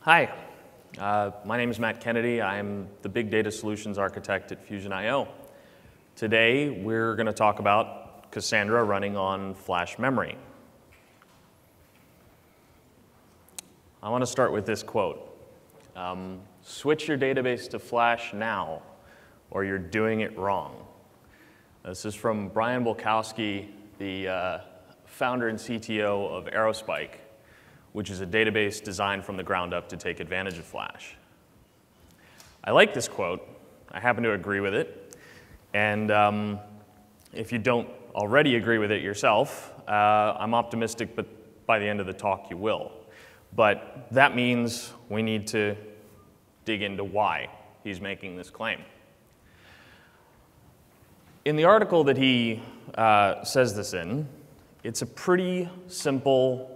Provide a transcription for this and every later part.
Hi, my name is Matt Kennedy. I'm the Big Data Solutions Architect at Fusion.io. Today, we're going to talk about Cassandra running on flash memory. I want to start with this quote. Switch your database to flash now, or you're doing it wrong. This is from Brian Bolkowski, the founder and CTO of Aerospike, which is a database designed from the ground up to take advantage of flash. I like this quote. I happen to agree with it. And if you don't already agree with it yourself, I'm optimistic, but by the end of the talk, you will. But that means we need to dig into why he's making this claim. In the article that he says this in, it's a pretty simple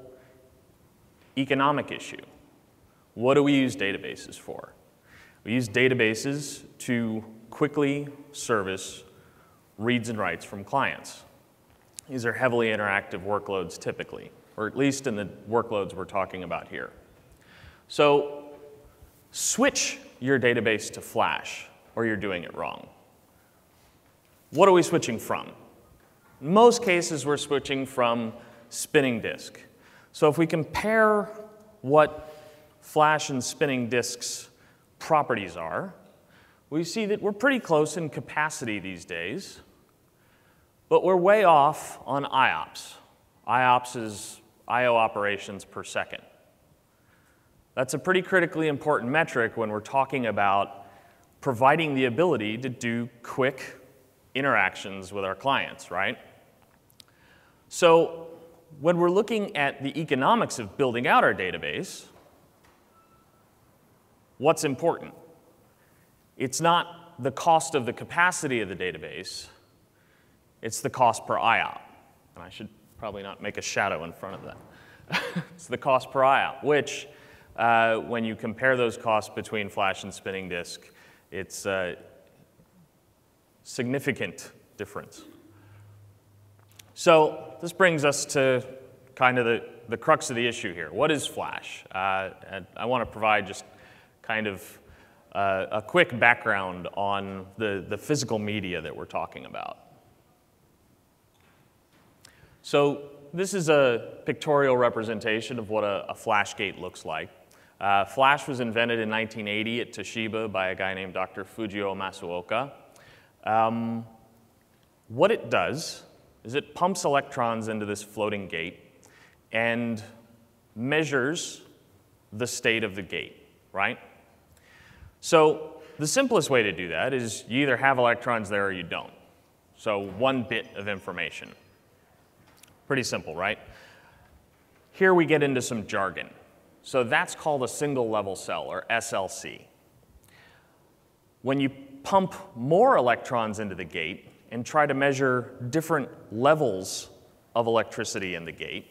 economic issue. What do we use databases for? We use databases to quickly service reads and writes from clients. These are heavily interactive workloads typically, or at least in the workloads we're talking about here. So switch your database to flash, or you're doing it wrong. What are we switching from? In most cases, we're switching from spinning disk. So if we compare what flash and spinning disks properties are, we see that we're pretty close in capacity these days, but we're way off on IOPS. IOPS is I/O operations per second. That's a pretty critically important metric when we're talking about providing the ability to do quick interactions with our clients, right? So when we're looking at the economics of building out our database, what's important? It's not the cost of the capacity of the database, it's the cost per IOP. And I should probably not make a shadow in front of that. It's the cost per IOP, which when you compare those costs between flash and spinning disk, it's a significant difference. So this brings us to kind of the crux of the issue here. What is flash? And I want to provide just kind of a quick background on the physical media that we're talking about. So this is a pictorial representation of what a flash gate looks like. Flash was invented in 1980 at Toshiba by a guy named Dr. Fujio Masuoka. What it does is it pumps electrons into this floating gate and measures the state of the gate, right? So the simplest way to do that is you either have electrons there or you don't. So one bit of information. Pretty simple, right? Here we get into some jargon. So that's called a single level cell, or SLC. When you pump more electrons into the gate and try to measure different levels of electricity in the gate,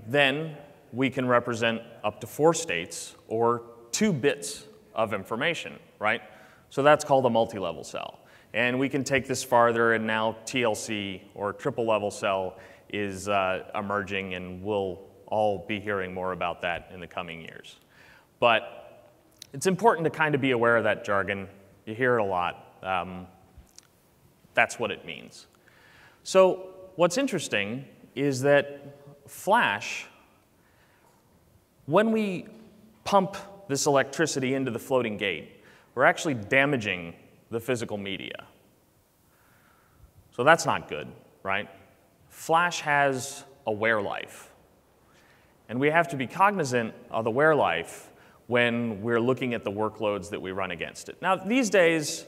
then we can represent up to 4 states or 2 bits of information, right? So that's called a multi-level cell. And we can take this farther, and now TLC, or triple level cell, is emerging, and we'll all be hearing more about that in the coming years. But it's important to kind of be aware of that jargon. You hear it a lot. That's what it means. So what's interesting is that flash, when we pump this electricity into the floating gate, we're actually damaging the physical media. So that's not good, right? Flash has a wear life. And we have to be cognizant of the wear life when we're looking at the workloads that we run against it. Now, these days,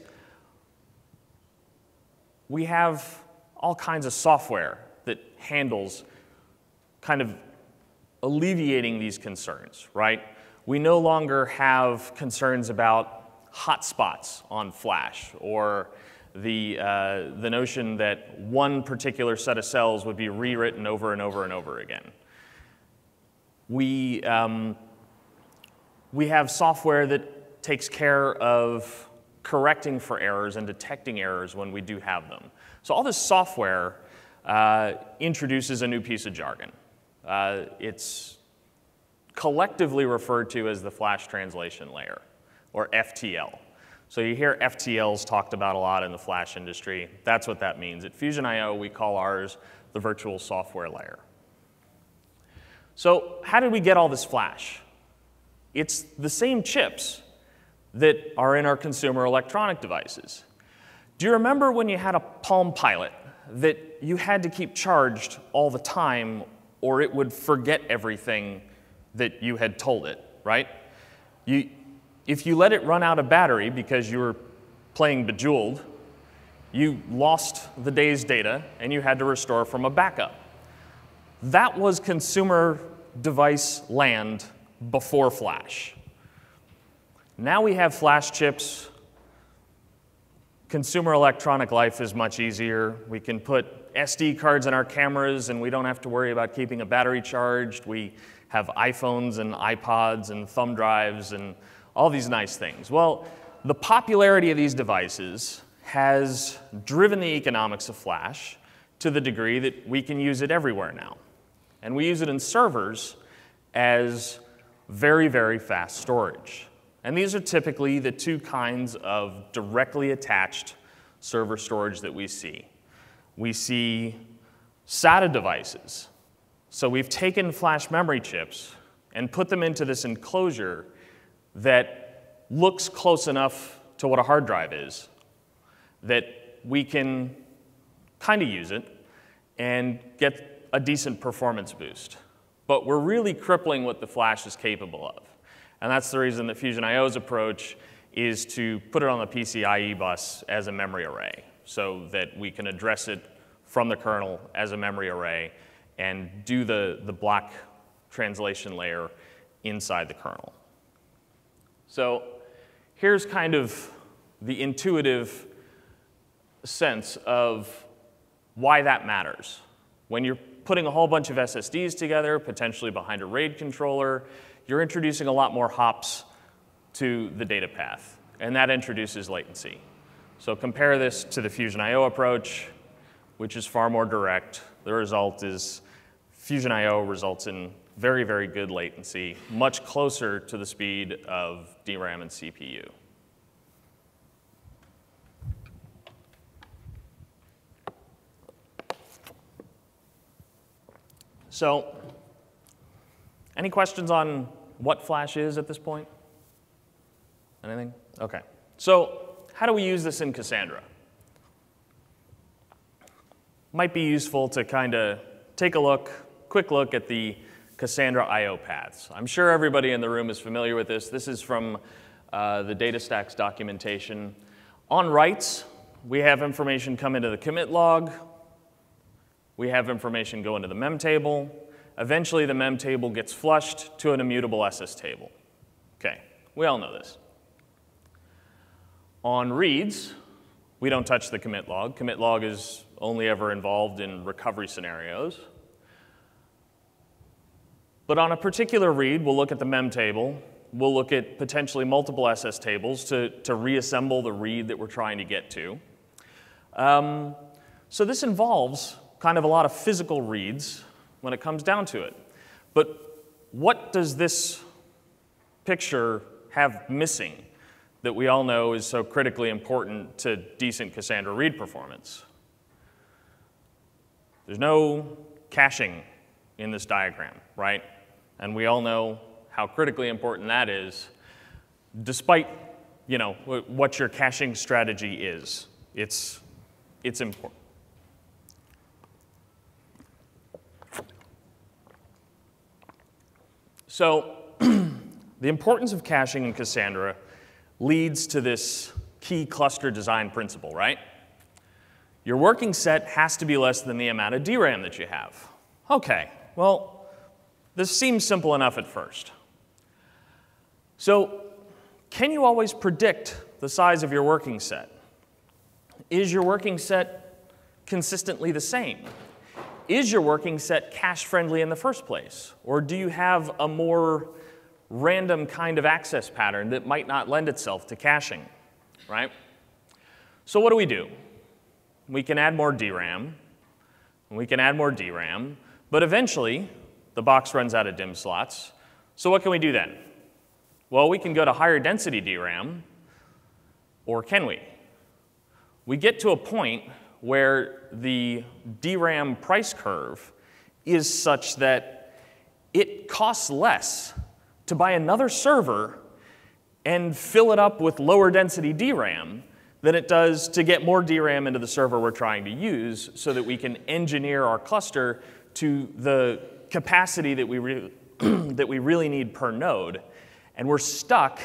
we have all kinds of software that handles kind of alleviating these concerns, right? We no longer have concerns about hotspots on flash, or the notion that one particular set of cells would be rewritten over and over and over again. We have software that takes care of correcting for errors and detecting errors when we do have them. So all this software introduces a new piece of jargon. It's collectively referred to as the flash translation layer, or FTL. So you hear FTLs talked about a lot in the flash industry. That's what that means. At Fusion I/O, we call ours the virtual software layer. So how did we get all this flash? It's the same chips that are in our consumer electronic devices. Do you remember when you had a Palm Pilot that you had to keep charged all the time or it would forget everything that you had told it, right? If you let it run out of battery because you were playing Bejeweled, you lost the day's data and you had to restore from a backup. That was consumer device land before flash. Now we have flash chips. Consumer electronic life is much easier. We can put SD cards in our cameras and we don't have to worry about keeping a battery charged. We have iPhones and iPods and thumb drives and all these nice things. Well, the popularity of these devices has driven the economics of flash to the degree that we can use it everywhere now. And we use it in servers as very, very fast storage. And these are typically the two kinds of directly attached server storage that we see. We see SATA devices. So we've taken flash memory chips and put them into this enclosure that looks close enough to what a hard drive is that we can kind of use it and get a decent performance boost. But we're really crippling what the flash is capable of. And that's the reason that Fusion I/O's approach is to put it on the PCIe bus as a memory array so that we can address it from the kernel as a memory array and do the block translation layer inside the kernel. So here's kind of the intuitive sense of why that matters. When you're putting a whole bunch of SSDs together, potentially behind a RAID controller, you're introducing a lot more hops to the data path, and that introduces latency. So compare this to the Fusion I/O approach, which is far more direct. The result is Fusion I/O results in very, very good latency, much closer to the speed of DRAM and CPU. So, any questions on what flash is at this point? Anything? Okay. So, how do we use this in Cassandra? Might be useful to kind of take a quick look at the Cassandra I/O paths. I'm sure everybody in the room is familiar with this. This is from the DataStax documentation. On writes, we have information come into the commit log. We have information go into the mem table. Eventually, the mem table gets flushed to an immutable SS table. Okay, we all know this. On reads, we don't touch the commit log. Commit log is only ever involved in recovery scenarios. But on a particular read, we'll look at the mem table. We'll look at potentially multiple SS tables to reassemble the read that we're trying to get to. So this involves kind of a lot of physical reads when it comes down to it. But what does this picture have missing that we all know is so critically important to decent Cassandra read performance? There's no caching in this diagram, right? And we all know how critically important that is, despite what your caching strategy is. It's important. So the importance of caching in Cassandra leads to this key cluster design principle, right? Your working set has to be less than the amount of DRAM that you have. Okay, well, this seems simple enough at first. So can you always predict the size of your working set? Is your working set consistently the same? Is your working set cache-friendly in the first place? Or do you have a more random kind of access pattern that might not lend itself to caching, right? So what do? We can add more DRAM, and we can add more DRAM, but eventually the box runs out of DIMM slots, So what can we do then? Well, we can go to higher density DRAM, or can we? We get to a point where the DRAM price curve is such that it costs less to buy another server and fill it up with lower density DRAM than it does to get more DRAM into the server we're trying to use so that we can engineer our cluster to the capacity that we really need per node. And we're stuck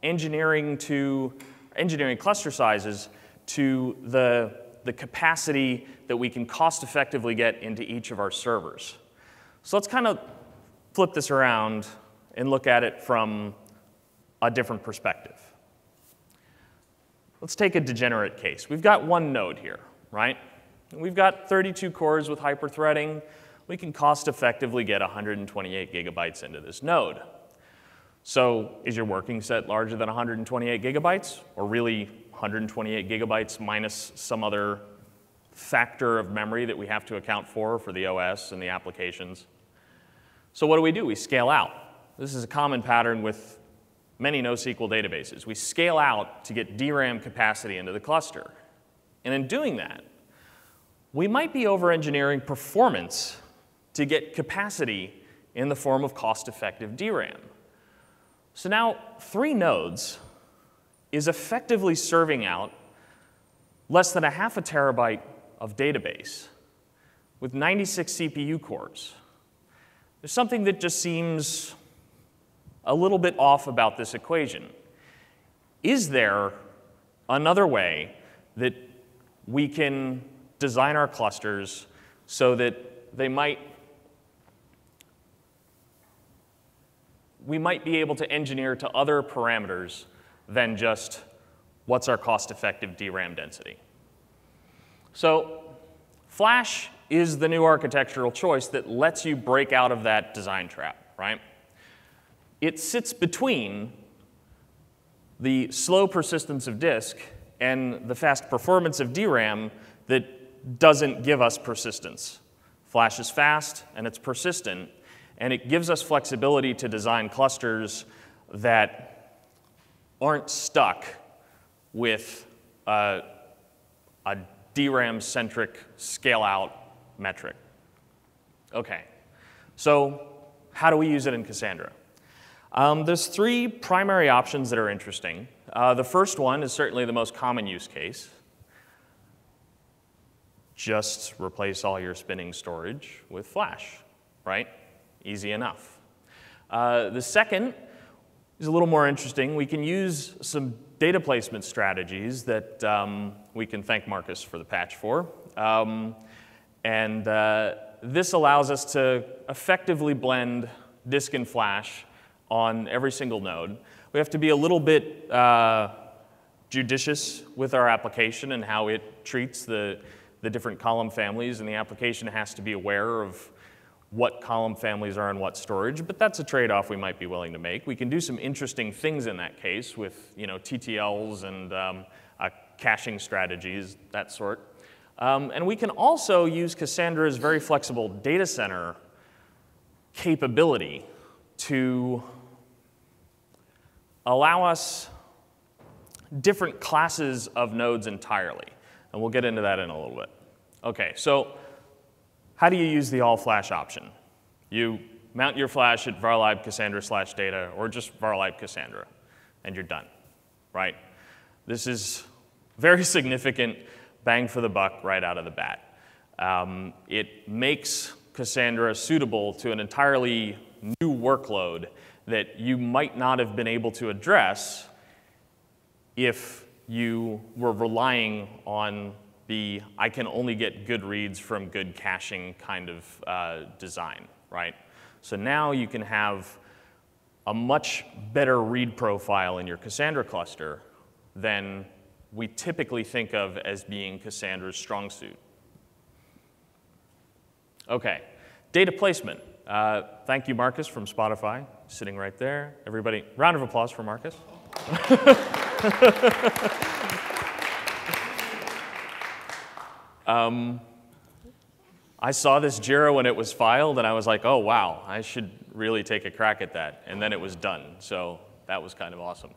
engineering cluster sizes to the capacity that we can cost effectively get into each of our servers. So let's kind of flip this around and look at it from a different perspective. Let's take a degenerate case. We've got one node here, right? We've got 32 cores with hyperthreading. We can cost effectively get 128 gigabytes into this node. So is your working set larger than 128 gigabytes, or really 128 gigabytes minus some other factor of memory that we have to account for the OS and the applications? So what do? We scale out. This is a common pattern with many NoSQL databases. We scale out to get DRAM capacity into the cluster. And in doing that, we might be over-engineering performance to get capacity in the form of cost-effective DRAM. So now 3 nodes is effectively serving out less than a half a terabyte of database with 96 CPU cores. There's something that just seems a little bit off about this equation. Is there another way that we can design our clusters so that we might be able to engineer to other parameters than just what's our cost-effective DRAM density? So Flash is the new architectural choice that lets you break out of that design trap, right? It sits between the slow persistence of disk and the fast performance of DRAM that doesn't give us persistence. Flash is fast and it's persistent, and it gives us flexibility to design clusters that aren't stuck with a DRAM-centric scale-out metric. Okay, so how do we use it in Cassandra? There's 3 primary options that are interesting. The first one is certainly the most common use case. Just replace all your spinning storage with Flash, right? Easy enough. The second is a little more interesting. We can use some data placement strategies that we can thank Marcus for the patch for. This allows us to effectively blend disk and Flash on every single node. We have to be a little bit judicious with our application and how it treats the different column families, and the application has to be aware of what column families are in what storage, but that's a trade-off we might be willing to make. We can do some interesting things in that case with TTLs and caching strategies, that sort. And we can also use Cassandra's very flexible data center capability to allow us different classes of nodes entirely. And we'll get into that in a little bit. Okay, so how do you use the all-flash option? You mount your Flash at varlib cassandra/data, or just varlib Cassandra, and you're done, right? This is very significant bang for the buck right out of the bat. It makes Cassandra suitable to an entirely new workload that you might not have been able to address if you were relying on the I can only get good reads from good caching kind of design, right? So now you can have a much better read profile in your Cassandra cluster than we typically think of as being Cassandra's strong suit. Okay, data placement. Thank you, Marcus from Spotify, sitting right there. Everybody, round of applause for Marcus. I saw this JIRA when it was filed, and I was like, oh, wow, I should really take a crack at that, and then it was done. So that was kind of awesome.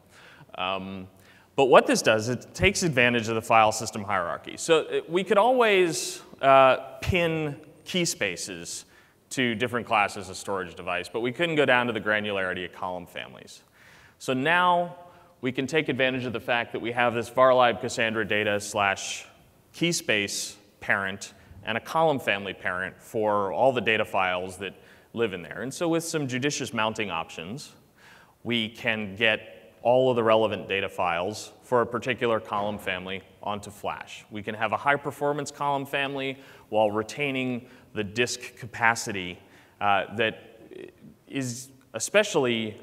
But what this does, it takes advantage of the file system hierarchy. So we could always pin key spaces to different classes of storage device, but we couldn't go down to the granularity of column families. So now we can take advantage of the fact that we have this varlib Cassandra data / key space parent and a column family parent for all the data files that live in there. And so with some judicious mounting options, we can get all of the relevant data files for a particular column family onto flash. We can have a high performance column family while retaining the disk capacity that is especially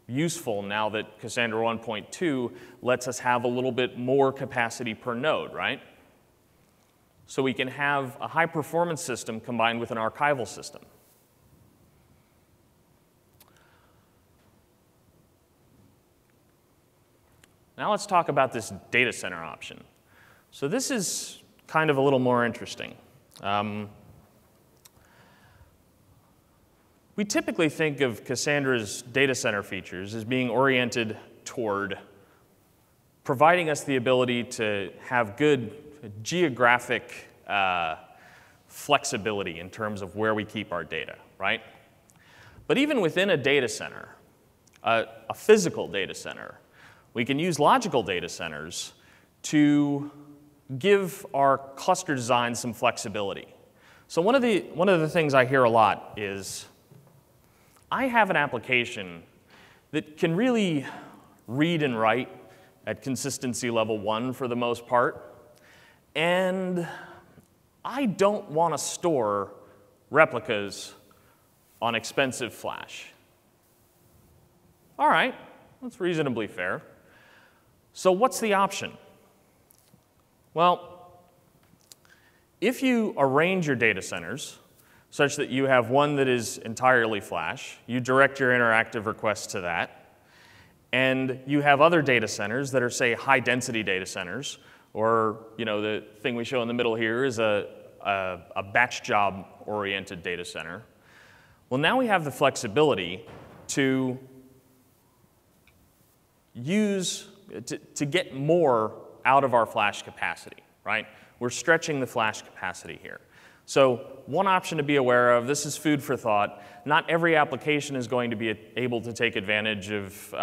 useful now that Cassandra 1.2 lets us have a little bit more capacity per node, right? So we can have a high performance system combined with an archival system. Now let's talk about this data center option. So this is kind of a little more interesting. We typically think of Cassandra's data center features as being oriented toward providing us the ability to have good geographic flexibility in terms of where we keep our data, right? But even within a data center, a physical data center, we can use logical data centers to give our cluster design some flexibility. So one of the things I hear a lot is, I have an application that can really read and write at consistency level 1 for the most part, and I don't want to store replicas on expensive flash. All right, that's reasonably fair. So what's the option? Well, if you arrange your data centers such that you have one that is entirely flash, you direct your interactive requests to that, and you have other data centers that are, say, high-density data centers, or the thing we show in the middle here is a batch job-oriented data center. Well, now we have the flexibility to to get more out of our flash capacity, right? We're stretching the flash capacity here. So one option to be aware of, this is food for thought. Not every application is going to be able to take advantage of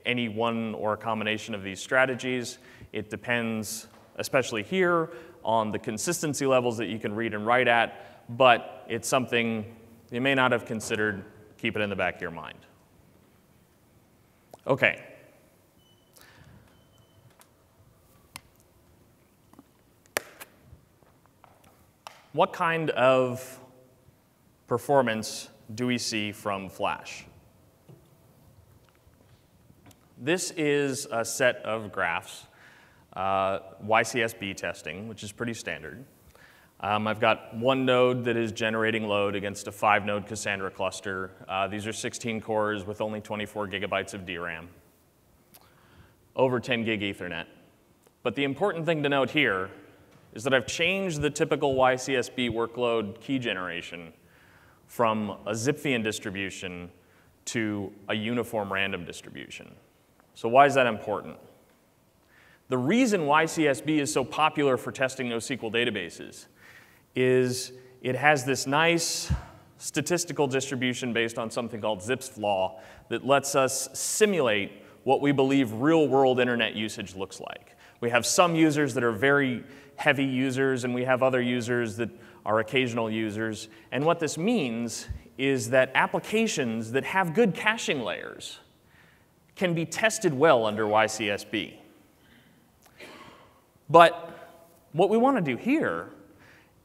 any one or a combination of these strategies. It depends, especially here, on the consistency levels that you can read and write at, but it's something you may not have considered. Keep it in the back of your mind. Okay. What kind of performance do we see from flash? This is a set of graphs, YCSB testing, which is pretty standard. I've got one node that is generating load against a 5-node Cassandra cluster. These are 16 cores with only 24 gigabytes of DRAM, over 10 gig Ethernet. But the important thing to note here is that I've changed the typical YCSB workload key generation from a Zipfian distribution to a uniform random distribution. So why is that important? The reason YCSB is so popular for testing NoSQL databases is it has this nice statistical distribution based on something called Zipf's law that lets us simulate what we believe real-world internet usage looks like. We have some users that are very heavy users, and we have other users that are occasional users. And what this means is that applications that have good caching layers can be tested well under YCSB. But what we want to do here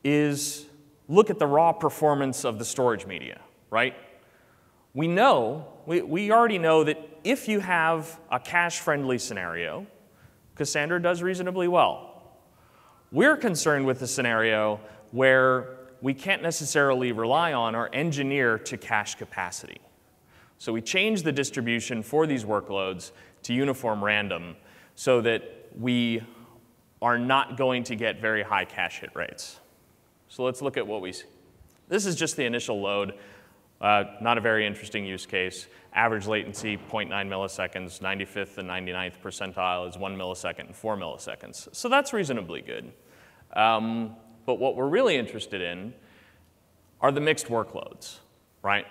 is look at the raw performance of the storage media, right? We already know that if you have a cache-friendly scenario, Cassandra does reasonably well. We're concerned with the scenario where we can't necessarily rely on or engineer to cache capacity. So we change the distribution for these workloads to uniform random so that we are not going to get very high cache hit rates. So let's look at what we see. This is just the initial load. Not a very interesting use case. Average latency, 0.9 milliseconds. 95th and 99th percentile is 1 millisecond and 4 milliseconds. So that's reasonably good. But what we're really interested in are the mixed workloads, right?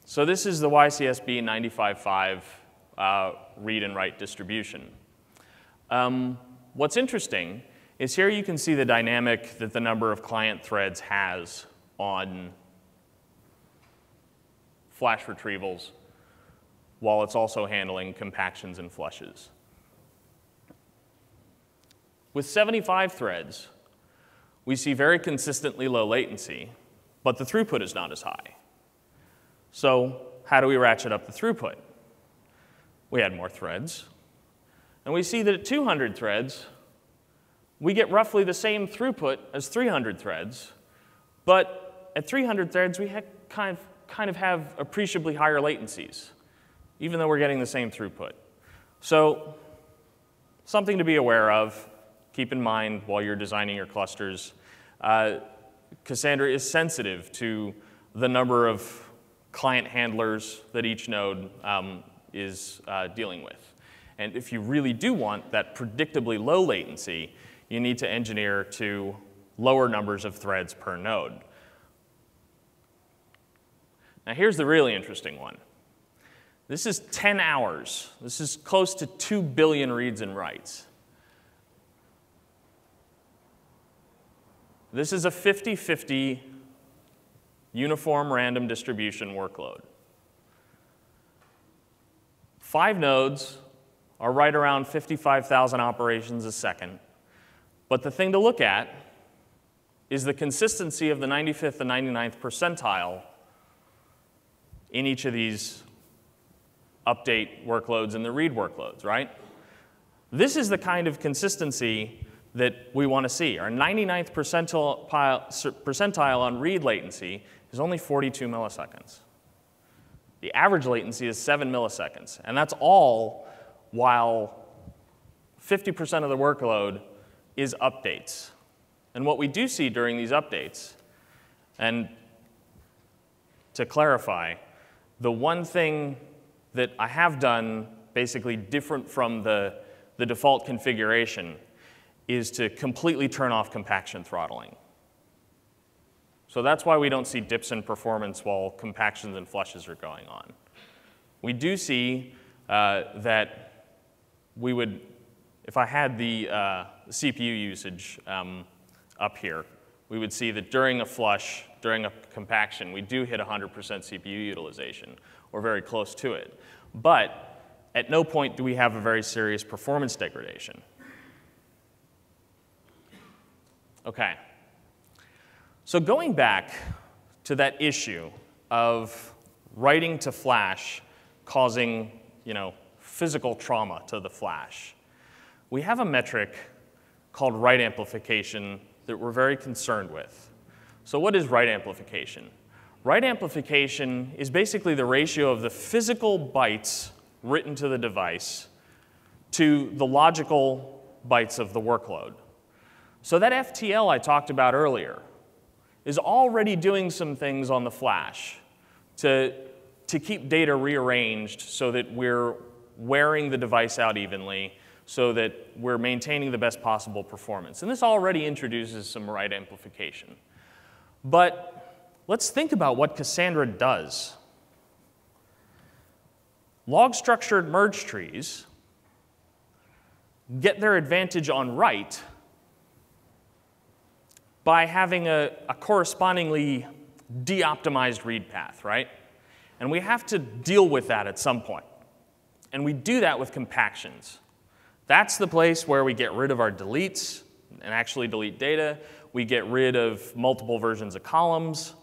So this is the YCSB 95.5 read and write distribution. What's interesting is here you can see the dynamic that the number of client threads has on flash retrievals, while it's also handling compactions and flushes. With 75 threads, we see very consistently low latency, but the throughput is not as high. So how do we ratchet up the throughput? We add more threads, and we see that at 200 threads, we get roughly the same throughput as 300 threads, but at 300 threads, we kind of have appreciably higher latencies, even though we're getting the same throughput. So something to be aware of, keep in mind while you're designing your clusters. Cassandra is sensitive to the number of client handlers that each node is dealing with. And if you really do want that predictably low latency, you need to engineer to lower numbers of threads per node. Now here's the really interesting one. This is 10 hours. This is close to 2 billion reads and writes. This is a 50-50 uniform random distribution workload. 5 nodes are right around 55,000 operations a second. But the thing to look at is the consistency of the 95th and 99th percentile in each of these update workloads and the read workloads, right? This is the kind of consistency that we want to see. Our 99th percentile on read latency is only 42 milliseconds. The average latency is 7 milliseconds, and that's all while 50% of the workload is updates. And what we do see during these updates, and to clarify, the one thing that I have done basically different from the default configuration is to completely turn off compaction throttling. So that's why we don't see dips in performance while compactions and flushes are going on. We do see that we would, if I had the CPU usage up here, we would see that during a flush, during a compaction, we do hit 100% CPU utilization, or very close to it. But at no point do we have a very serious performance degradation. Okay. So going back to that issue of writing to flash causing, physical trauma to the flash, we have a metric called write amplification that we're very concerned with. So what is write amplification? Write amplification is basically the ratio of the physical bytes written to the device to the logical bytes of the workload. So that FTL I talked about earlier is already doing some things on the flash to keep data rearranged so that we're wearing the device out evenly, so that we're maintaining the best possible performance. And this already introduces some write amplification. But let's think about what Cassandra does. Log-structured merge trees get their advantage on write by having a correspondingly de-optimized read path, right? And we have to deal with that at some point. And we do that with compactions. That's the place where we get rid of our deletes and actually delete data. We get rid of multiple versions of columns.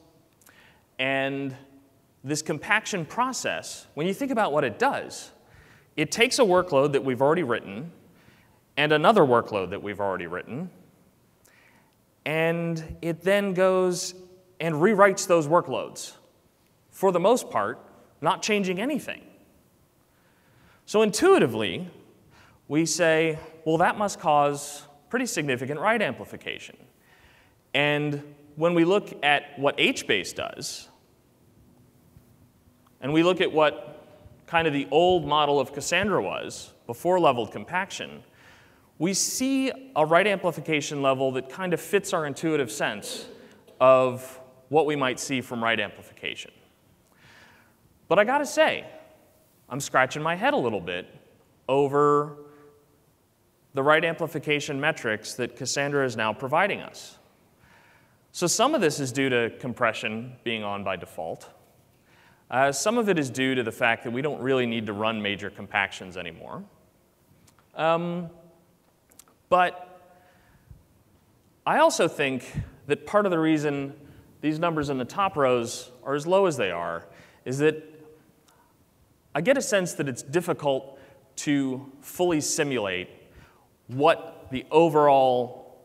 And this compaction process, when you think about what it does, it takes a workload that we've already written and another workload that we've already written, and it then goes and rewrites those workloads. For the most part, not changing anything. So intuitively, we say, well, that must cause pretty significant write amplification. And when we look at what HBase does, and we look at what kind of the old model of Cassandra was before leveled compaction, we see a write amplification level that kind of fits our intuitive sense of what we might see from write amplification. But I gotta say, I'm scratching my head a little bit over the write amplification metrics that Cassandra is now providing us. So some of this is due to compression being on by default. Some of it is due to the fact that we don't really need to run major compactions anymore. But I also think that part of the reason these numbers in the top rows are as low as they are is that I get a sense that it's difficult to fully simulate what the overall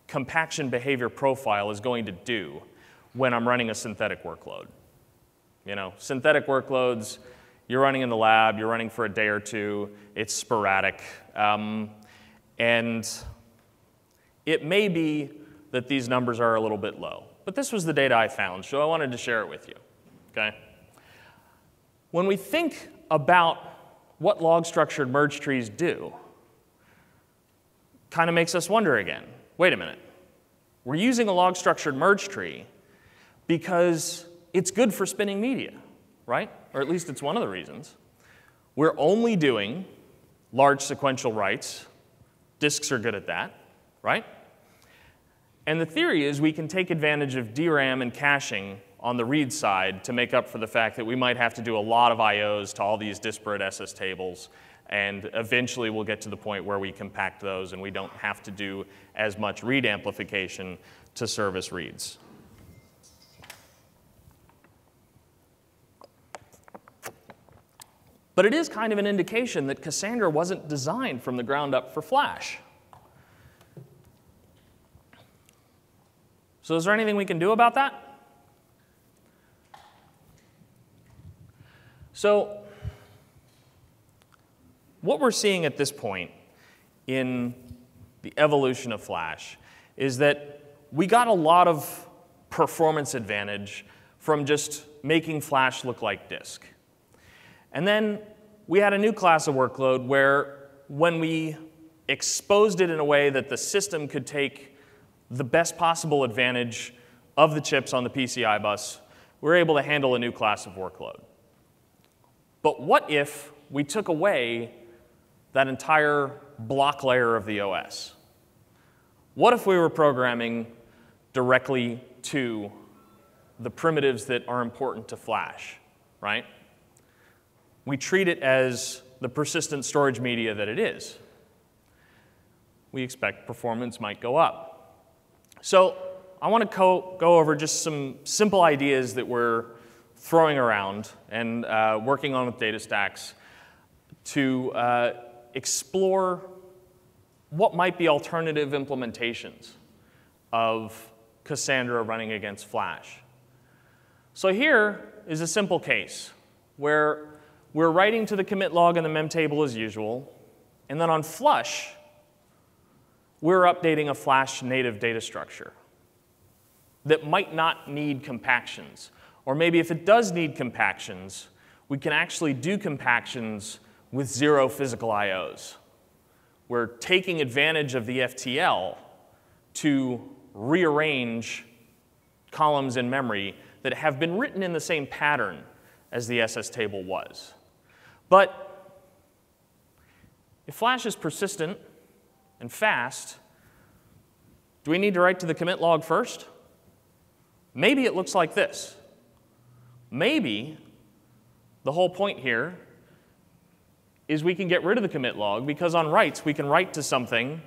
compaction behavior profile is going to do when I'm running a synthetic workload. You know, synthetic workloads, you're running in the lab, you're running for a day or two, it's sporadic. And it may be that these numbers are a little bit low. But this was the data I found, so I wanted to share it with you. Okay? When we think about what log-structured merge trees do, kind of makes us wonder again, wait a minute. We're using a log-structured merge tree because it's good for spinning media, right? Or at least it's one of the reasons. We're only doing large sequential writes. Disks are good at that, right? And the theory is we can take advantage of DRAM and caching on the read side to make up for the fact that we might have to do a lot of IOs to all these disparate SS tables, and eventually we'll get to the point where we compact those and we don't have to do as much read amplification to service reads. But it is kind of an indication that Cassandra wasn't designed from the ground up for Flash. So is there anything we can do about that? So what we're seeing at this point in the evolution of Flash is that we got a lot of performance advantage from just making Flash look like disk. And then we had a new class of workload where when we exposed it in a way that the system could take the best possible advantage of the chips on the PCI bus, we were able to handle a new class of workload. But what if we took away that entire block layer of the OS? What if we were programming directly to the primitives that are important to Flash, right? We treat it as the persistent storage media that it is. We expect performance might go up. So I want to go over just some simple ideas that we're throwing around and working on with data stacks to explore what might be alternative implementations of Cassandra running against Flash. So here is a simple case where we're writing to the commit log in the mem table as usual, and then on flush, we're updating a Flash native data structure that might not need compactions. Or maybe if it does need compactions, we can actually do compactions with 0 physical IOs. We're taking advantage of the FTL to rearrange columns in memory that have been written in the same pattern as the SS table was. But if Flash is persistent and fast, do we need to write to the commit log first? Maybe it looks like this. Maybe the whole point here is we can get rid of the commit log because on writes we can write to something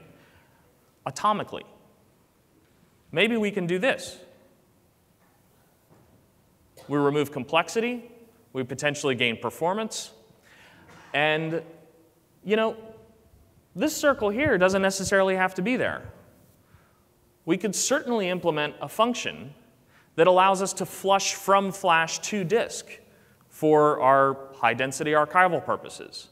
atomically. Maybe we can do this. We remove complexity, we potentially gain performance, and you know, this circle here doesn't necessarily have to be there. We could certainly implement a function that allows us to flush from Flash to disk for our high-density archival purposes.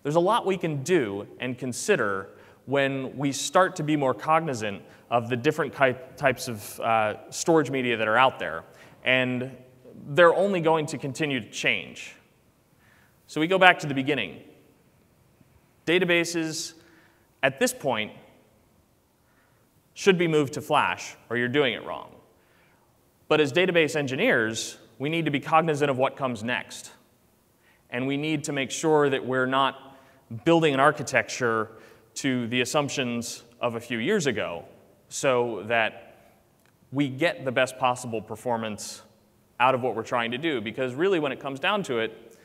There's a lot we can do and consider when we start to be more cognizant of the different types of storage media that are out there. And they're only going to continue to change. So we go back to the beginning. Databases, at this point, should be moved to flash, or you're doing it wrong. But as database engineers, we need to be cognizant of what comes next. And we need to make sure that we're not building an architecture to the assumptions of a few years ago so that we get the best possible performance out of what we're trying to do. Because really, when it comes down to it,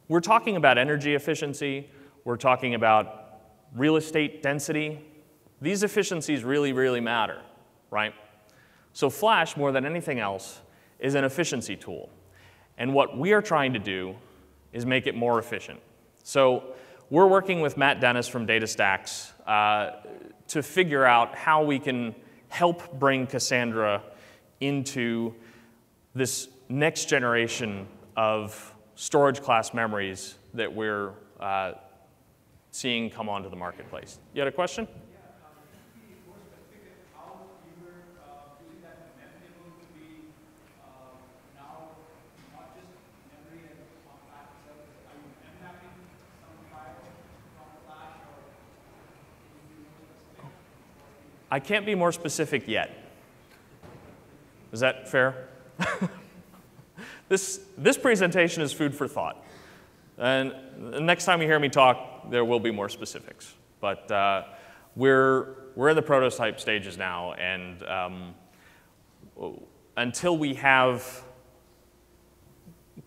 we're talking about energy efficiency, we're talking about real estate density. These efficiencies really, really matter, right? So flash, more than anything else, is an efficiency tool. And what we are trying to do is make it more efficient. So we're working with Matt Dennis from DataStax to figure out how we can help bring Cassandra into this next generation of storage class memories that we're seeing come onto the marketplace. You had a question? I can't be more specific yet. Is that fair? This presentation is food for thought. And the next time you hear me talk, there will be more specifics. But we're in the prototype stages now, and until we have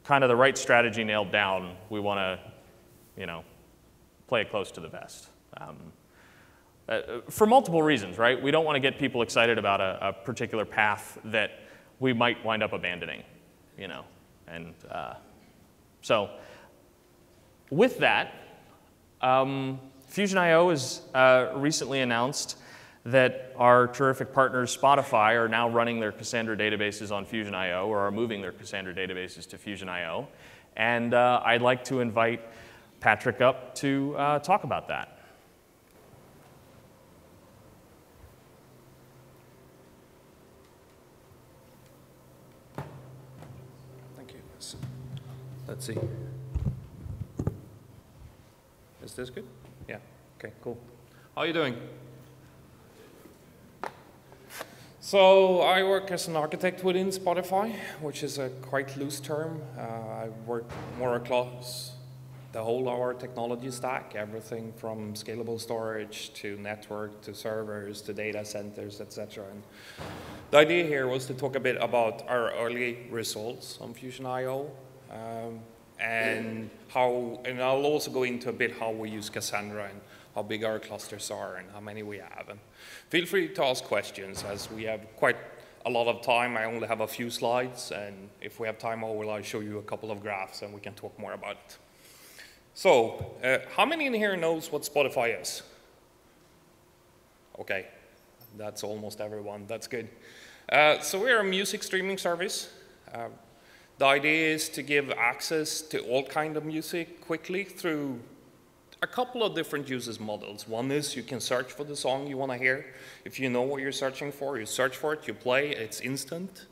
kind of the right strategy nailed down, we want to, play it close to the vest. For multiple reasons, right? We don't want to get people excited about a particular path that we might wind up abandoning, And so with that, Fusion.io has recently announced that our terrific partners, Spotify, are now running their Cassandra databases on Fusion.io, or are moving their Cassandra databases to Fusion.io. And I'd like to invite Patrick up to talk about that. Let's see. Is this good? Yeah. Okay, cool. How are you doing? So I work as an architect within Spotify, which is a quite loose term. I work more across the whole of our technology stack, everything from scalable storage to network to servers to data centers, etc. And the idea here was to talk a bit about our early results on Fusion.io. And I'll also go into a bit how we use Cassandra and how big our clusters are and how many we have. And feel free to ask questions, as we have quite a lot of time. I only have a few slides, and if we have time, I'll show you a couple of graphs and we can talk more about it. So, how many in here knows what Spotify is? Okay, that's almost everyone. That's good. So we're a music streaming service. The idea is to give access to all kinds of music quickly through a couple of different uses models. One is you can search for the song you want to hear. If you know what you're searching for, you search for it, you play, it's instant.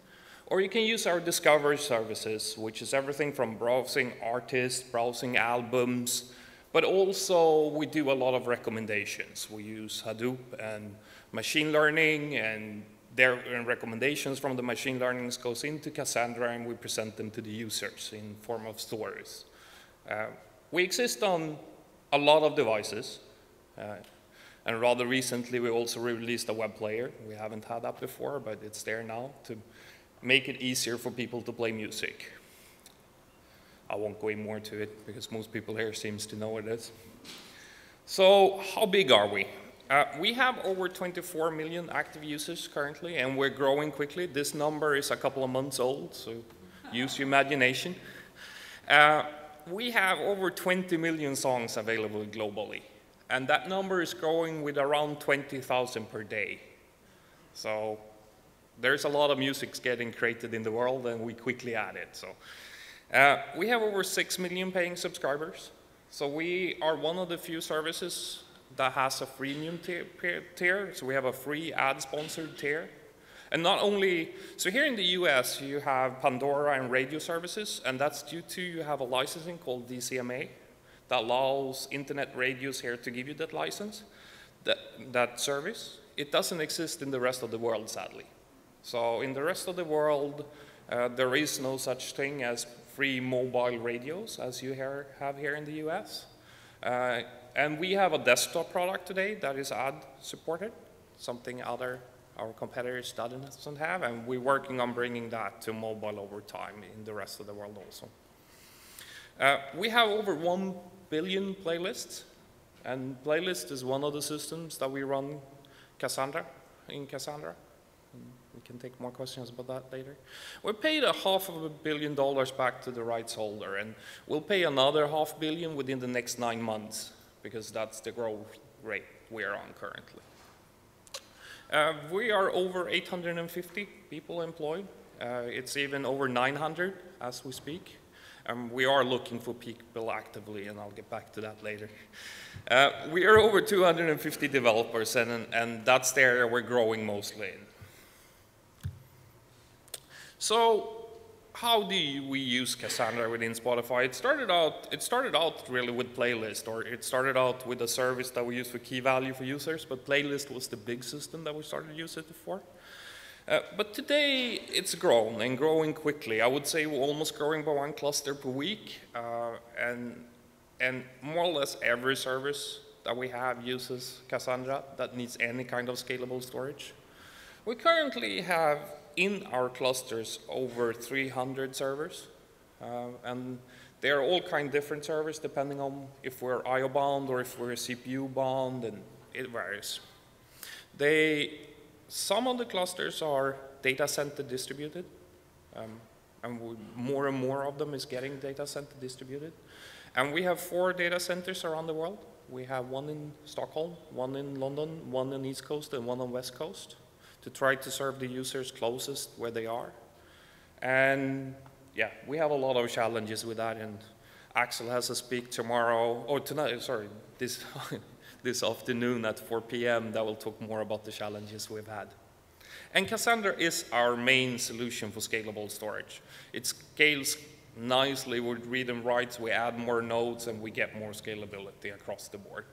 Or you can use our discovery services, which is everything from browsing artists, browsing albums, but also we do a lot of recommendations. We use Hadoop and machine learning, and their recommendations from the machine learning goes into Cassandra, and we present them to the users in form of stories. We exist on a lot of devices, and rather recently we also released a web player. We haven't had that before, but it's there now to make it easier for people to play music. I won't go in more to it because most people here seems to know what it is. So how big are we? We have over 24 million active users currently, and we're growing quickly. This number is a couple of months old, so use your imagination. We have over 20 million songs available globally, and that number is growing with around 20,000 per day. So there's a lot of music getting created in the world, and we quickly add it. So we have over 6 million paying subscribers. So we are one of the few services that has a freemium tier. So we have a free ad-sponsored tier. And not only, so here in the US, you have Pandora and radio services, and that's due to you have a licensing called DCMA that allows internet radios here to give you that license, that service. It doesn't exist in the rest of the world, sadly. So in the rest of the world, there is no such thing as free mobile radios as you have here in the US. And we have a desktop product today that is ad supported, something our competitors doesn't have, and we're working on bringing that to mobile over time in the rest of the world also. We have over 1 billion playlists, and playlist is one of the systems that we run Cassandra. We can take more questions about that later. We paid $500 million back to the rights holder, and we'll pay another $500 million within the next 9 months, because that's the growth rate we're on currently. We are over 850 people employed. It's even over 900 as we speak. We are looking for people actively, and I'll get back to that later. We are over 250 developers, and that's the area we're growing mostly in. So how do we use Cassandra within Spotify? It started out really with playlist, or it started out with a service that we use for key value for users, but playlist was the big system that we started using it for. But today it's grown and growing quickly. I would say we're almost growing by 1 cluster per week, and more or less every service that we have uses Cassandra that needs any kind of scalable storage. We currently have in our clusters over 300 servers, and they're all kind of different servers depending on if we're IO bound or if we're CPU bound, and it varies. Some of the clusters are data center distributed, and more and more of them is getting data center distributed. And we have 4 data centers around the world. We have 1 in Stockholm, 1 in London, 1 on East Coast, and 1 on West Coast, to try to serve the users closest where they are. And yeah, we have a lot of challenges with that, and Axel has a speak tomorrow, or tonight, sorry, this afternoon at 4 p.m. that will talk more about the challenges we've had. And Cassandra is our main solution for scalable storage. It scales nicely with read and writes, we add more nodes, and we get more scalability across the board.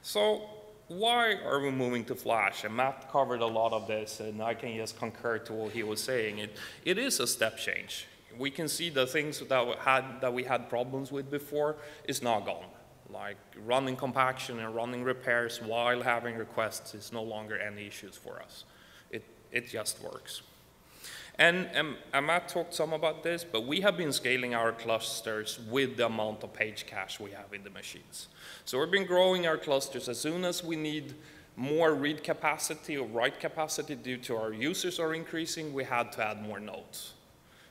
So why are we moving to Flash? And Matt covered a lot of this, and I can just concur to what he was saying. It is a step change. We can see the things that we had problems with before is now gone. Like running compaction and running repairs while having requests is no longer any issues for us. It just works. And Matt talked some about this, but we have been scaling our clusters with the amount of page cache we have in the machines. So we've been growing our clusters. As soon as we need more read capacity or write capacity due to our users are increasing, we had to add more nodes.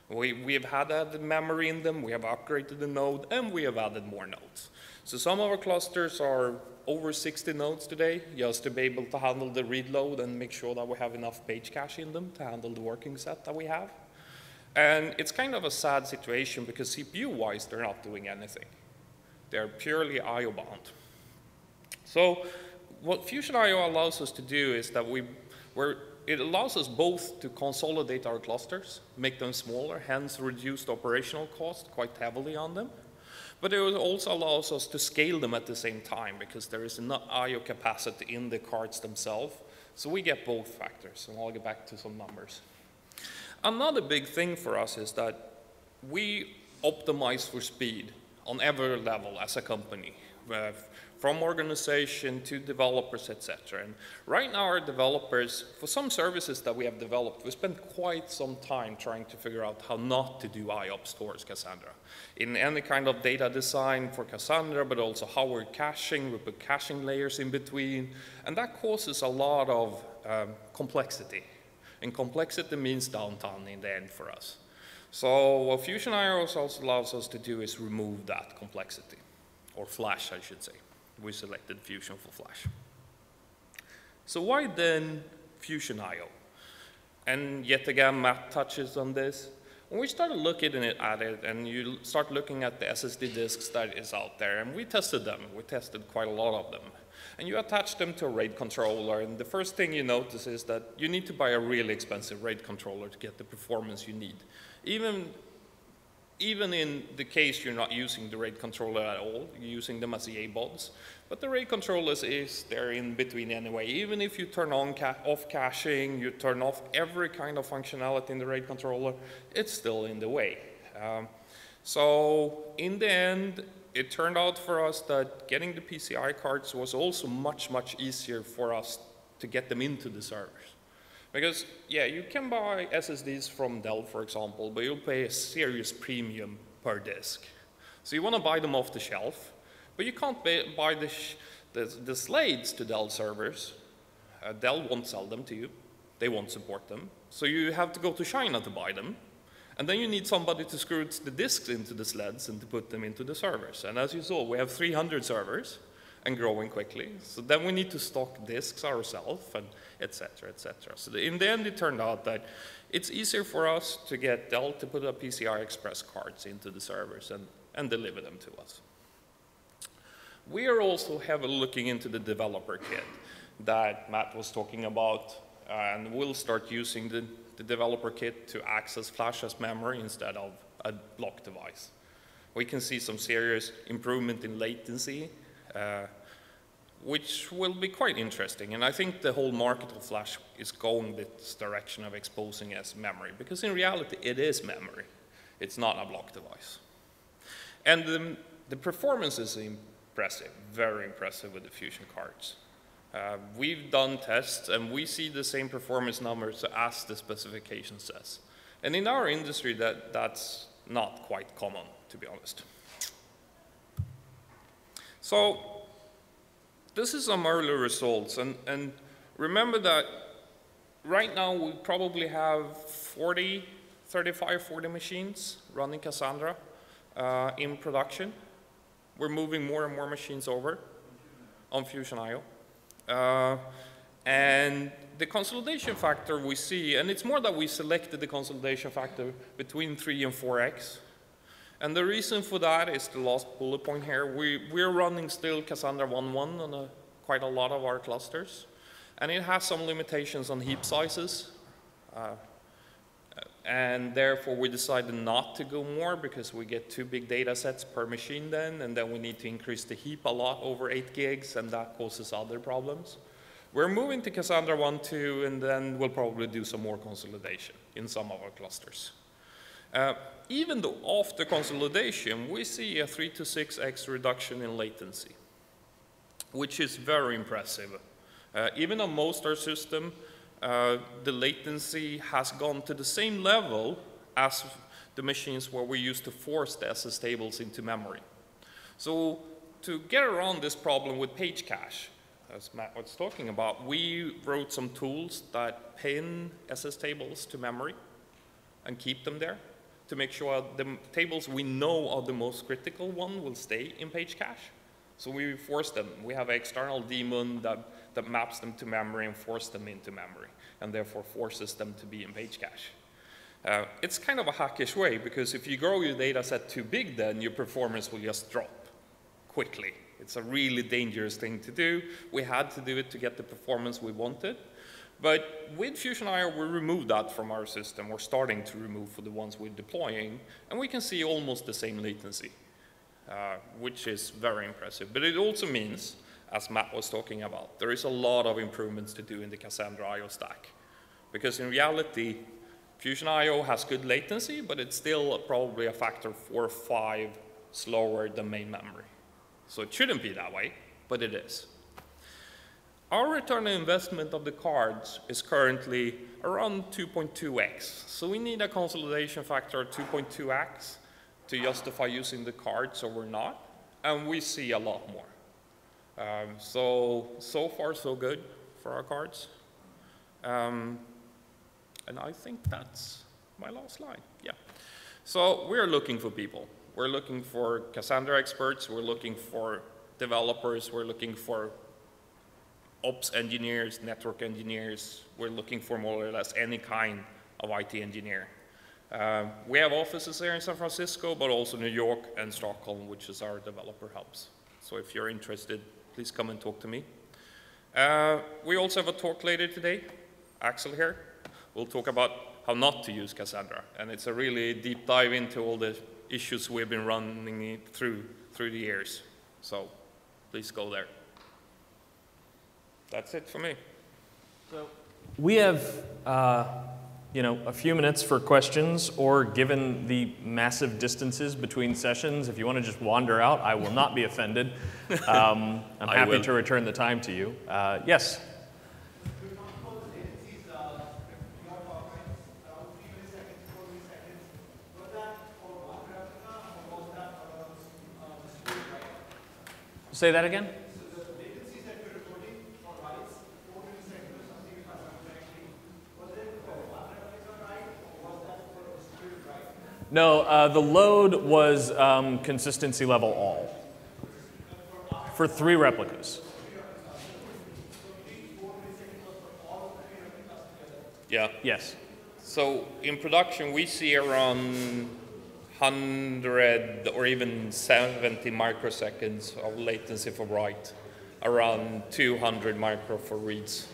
We have had added memory in them, we have upgraded the node, and we have added more nodes. So some of our clusters are over 60 nodes today, just to be able to handle the read load and make sure that we have enough page cache in them to handle the working set that we have. And it's kind of a sad situation because CPU-wise, they're not doing anything. They're purely IO bound. So what Fusion IO allows us to do is that it allows us both to consolidate our clusters, make them smaller, hence reduce the operational cost quite heavily on them. But it also allows us to scale them at the same time because there is enough I/O capacity in the cards themselves. So we get both factors, and I'll get back to some numbers. Another big thing for us is that we optimize for speed on every level as a company, from organization to developers, etc. And right now our developers, for some services that we have developed, we spent quite some time trying to figure out how not to do IOPS towards Cassandra. In any kind of data design for Cassandra, but also how we're caching, we put caching layers in between, and that causes a lot of complexity. And complexity means downtime in the end for us. So what Fusion IO also allows us to do is remove that complexity, or Flash, I should say. We selected Fusion for Flash. So why then Fusion IO? And yet again, Matt touches on this. when we started looking at it, and you start looking at the SSD disks that is out there, and we tested them. We tested quite a lot of them. And you attach them to a RAID controller, and the first thing you notice is that you need to buy a really expensive RAID controller to get the performance you need. Even in the case you're not using the RAID controller at all, you're using them as EA-bods. But the RAID controllers they're in between anyway. Even if you turn on off caching, you turn off every kind of functionality in the RAID controller, it's still in the way. So in the end, it turned out for us that getting the PCI cards was also much, much easier for us to get them into the servers. Because, yeah, you can buy SSDs from Dell, for example, but you'll pay a serious premium per disk. So you want to buy them off the shelf, but you can't buy the slades to Dell servers. Dell won't sell them to you. They won't support them. So you have to go to China to buy them. And then you need somebody to screw the disks into the sleds and to put them into the servers. And as you saw, we have 300 servers and growing quickly. So then we need to stock disks ourselves, and et cetera, et cetera. So in the end, it turned out that it's easier for us to get Dell to put a PCI Express cards into the servers and deliver them to us. We are also heavily looking into the developer kit that Matt was talking about, and we'll start using the developer kit to access flash as memory instead of a block device. We can see some serious improvement in latency, which will be quite interesting. And I think the whole market of flash is going this direction of exposing as memory, because in reality, it is memory. It's not a block device. And the performance is impressive, very impressive with the Fusion cards. We've done tests, and we see the same performance numbers as the specification says. And in our industry, that's not quite common, to be honest. So this is some early results. And remember that right now, we probably have 35, 40 machines running Cassandra in production. We're moving more and more machines over on Fusion.io. And the consolidation factor we see, and it's more that we selected the consolidation factor between 3 and 4x. And the reason for that is the last bullet point here. We're running still Cassandra 1.1 on quite a lot of our clusters. And it has some limitations on heap sizes. And therefore, we decided not to go more because we get 2 big data sets per machine then, and then we need to increase the heap a lot over 8 gigs, and that causes other problems. We're moving to Cassandra 1.2, and then we'll probably do some more consolidation in some of our clusters. Even though after consolidation, we see a 3 to 6x reduction in latency, which is very impressive. Even on most of our system, the latency has gone to the same level as the machines where we used to force the SS tables into memory. So to get around this problem with page cache, as Matt was talking about, we wrote some tools that pin SS tables to memory and keep them there to make sure the tables we know are the most critical one will stay in page cache. So we force them. We have an external daemon that maps them to memory and forces them into memory, and therefore forces them to be in page cache. It's kind of a hackish way, because if you grow your data set too big, then your performance will just drop quickly. It's a really dangerous thing to do. We had to do it to get the performance we wanted. But with Fusion.io, we removed that from our system. We're starting to remove for the ones we're deploying, and we can see almost the same latency, which is very impressive. But it also means, as Matt was talking about, there is a lot of improvements to do in the Cassandra I/O stack. Because in reality, Fusion.io has good latency, but it's still probably a factor 4 or 5 slower than main memory. So it shouldn't be that way, but it is. Our return on investment of the cards is currently around 2.2x. So we need a consolidation factor of 2.2x to justify using the cards or not, and we see a lot more. So far, so good for our cards. And I think that's my last line, yeah. So we're looking for people. We're looking for Cassandra experts, we're looking for developers, we're looking for ops engineers, network engineers, we're looking for more or less any kind of IT engineer. We have offices here in San Francisco, but also New York and Stockholm, which is our developer hubs. So if you're interested, please come and talk to me. We also have a talk later today. Axel here. We'll talk about how not to use Cassandra. And it's a really deep dive into all the issues we've been running through the years. So please go there. That's it for me. So we have a few minutes for questions, or given the massive distances between sessions, if you want to just wander out, I will not be offended. I'm happy to return the time to you. Yes? Say that again? No, the load was consistency level all for 3 replicas. Yeah. Yes. So in production, we see around 100 or even 70 microseconds of latency for write, around 200 micro for reads.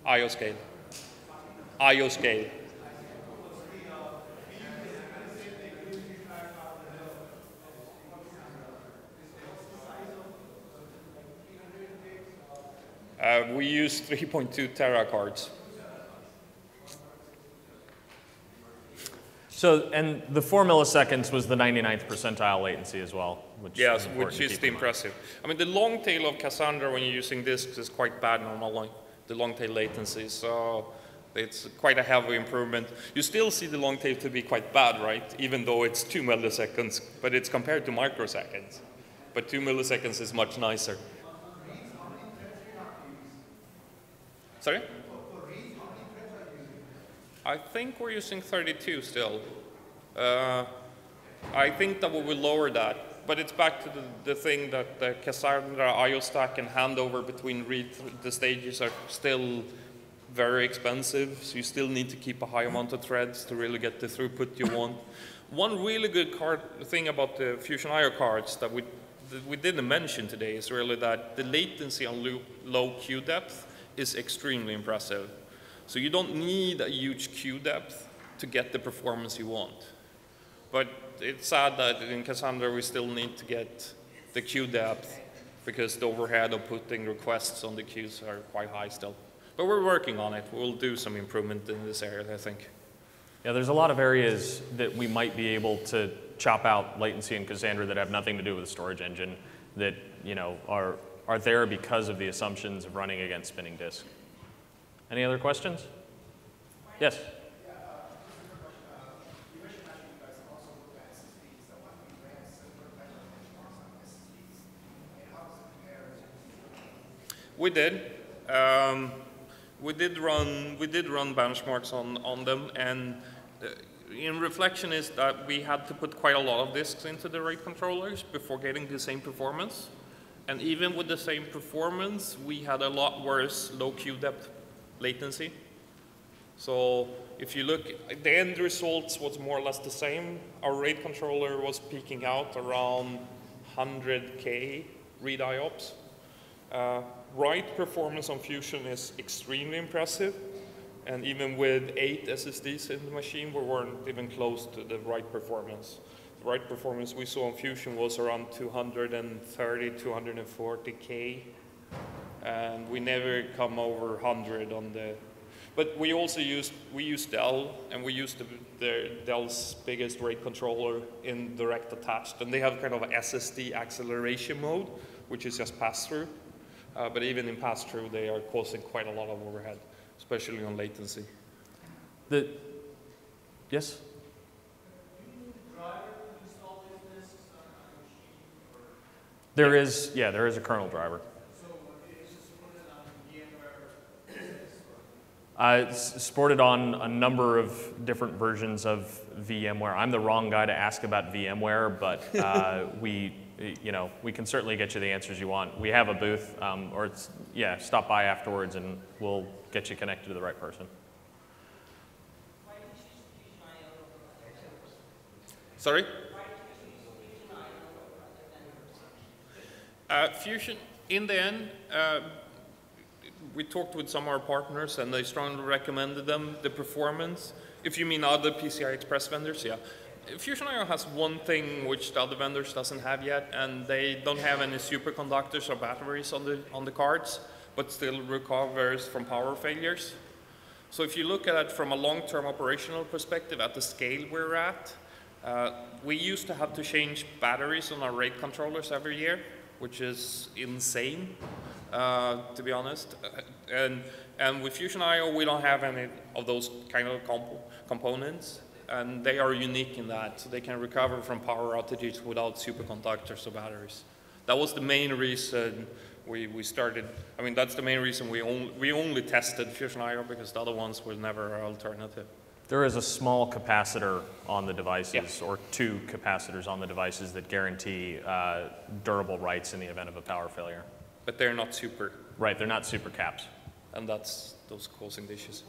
IO scale. IO scale. We use 3.2 tera cards. So, and the 4 milliseconds was the 99th percentile latency as well, which yes, is which is impressive. I mean, the long tail of Cassandra when you're using disks is quite bad normally, the long tail latency. So it's quite a heavy improvement. You still see the long tail to be quite bad, right? Even though it's 2 milliseconds, but it's compared to microseconds. But 2 milliseconds is much nicer. Sorry? I think we're using 32 still. I think that we will lower that, but it's back to the thing that the Cassandra IO stack and handover between the stages are still very expensive, so you still need to keep a high amount of threads to really get the throughput you want. One really good thing about the Fusion IO cards that we didn't mention today is really that the latency on low queue depth is extremely impressive. So you don't need a huge queue depth to get the performance you want. But it's sad that in Cassandra we still need to get the queue depth because the overhead of putting requests on the queues are quite high still. But we're working on it. We'll do some improvement in this area, I think. Yeah, there's a lot of areas that we might be able to chop out latency in Cassandra that have nothing to do with the storage engine that are there because of the assumptions of running against spinning disk. Any other questions? Yes? We did. We did run benchmarks on them, and in reflection is that we had to put quite a lot of disks into the RAID controllers before getting the same performance. And even with the same performance, we had a lot worse low queue depth latency. So if you look, the end results was more or less the same. Our RAID controller was peaking out around 100K read IOPS. Write performance on Fusion is extremely impressive. And even with 8 SSDs in the machine, we weren't even close to the write performance. The write performance we saw on Fusion was around 230, 240K. And we never come over 100 on the, but we also used Dell, and we used Dell's biggest RAID controller in direct attached, and they have kind of an SSD acceleration mode, which is just pass-through. But even in pass-through, they are causing quite a lot of overhead, especially on latency. Yes? There is a kernel driver. It's supported on a number of different versions of VMware. I'm the wrong guy to ask about VMware, but we can certainly get you the answers you want. We have a booth, stop by afterwards and we'll get you connected to the right person. Sorry? Fusion, in the end, we talked with some of our partners and they strongly recommended them, the performance. If you mean other PCI Express vendors, yeah. Fusion IO has one thing which the other vendors doesn't have yet, and they don't have any superconductors or batteries on the cards, but still recovers from power failures. So if you look at it from a long-term operational perspective at the scale we're at, we used to have to change batteries on our RAID controllers every year, which is insane, to be honest. And with Fusion IO, we don't have any of those kind of components. And they are unique in that, so they can recover from power outages without superconductors or batteries. That was the main reason we started. I mean, that's the main reason we only tested Fusion IO, because the other ones were never an alternative. There is a small capacitor on the devices, or two capacitors on the devices that guarantee durable writes in the event of a power failure. But they're not super. Right, they're not super caps. And that's those causing the issues.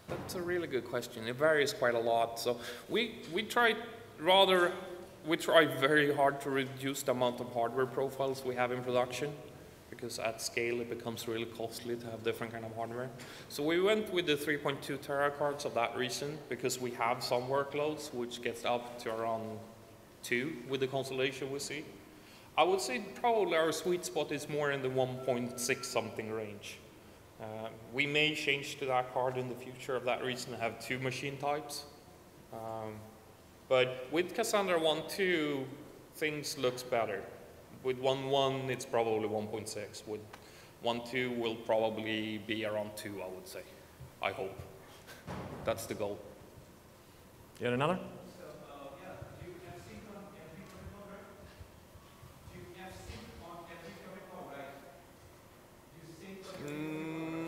That's a really good question. It varies quite a lot. So we try very hard to reduce the amount of hardware profiles we have in production, because at scale it becomes really costly to have different kind of hardware. So we went with the 3.2 tera cards for that reason, because we have some workloads which gets up to around 2 with the constellation we see. I would say probably our sweet spot is more in the 1.6 something range. We may change to that card in the future of that reason and have 2 machine types. But with Cassandra 1.2, things looks better. With 1.1, it's probably 1.6. With 1.2, will probably be around 2, I would say. I hope. That's the goal. You had another?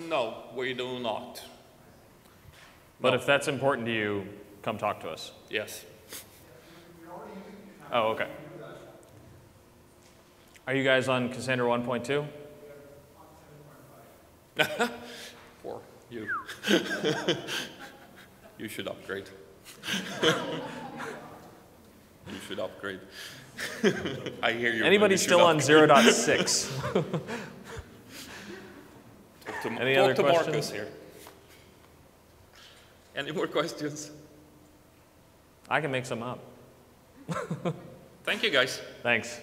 No, we do not. But No. if that's important to you, come talk to us. Yes. Oh, okay. Are you guys on Cassandra 1.2? Poor you. You should upgrade. You should upgrade. I hear you. Anybody still on 0.6? Any other questions? Marcus here. Any more questions? I can make some up. Thank you, guys. Thanks.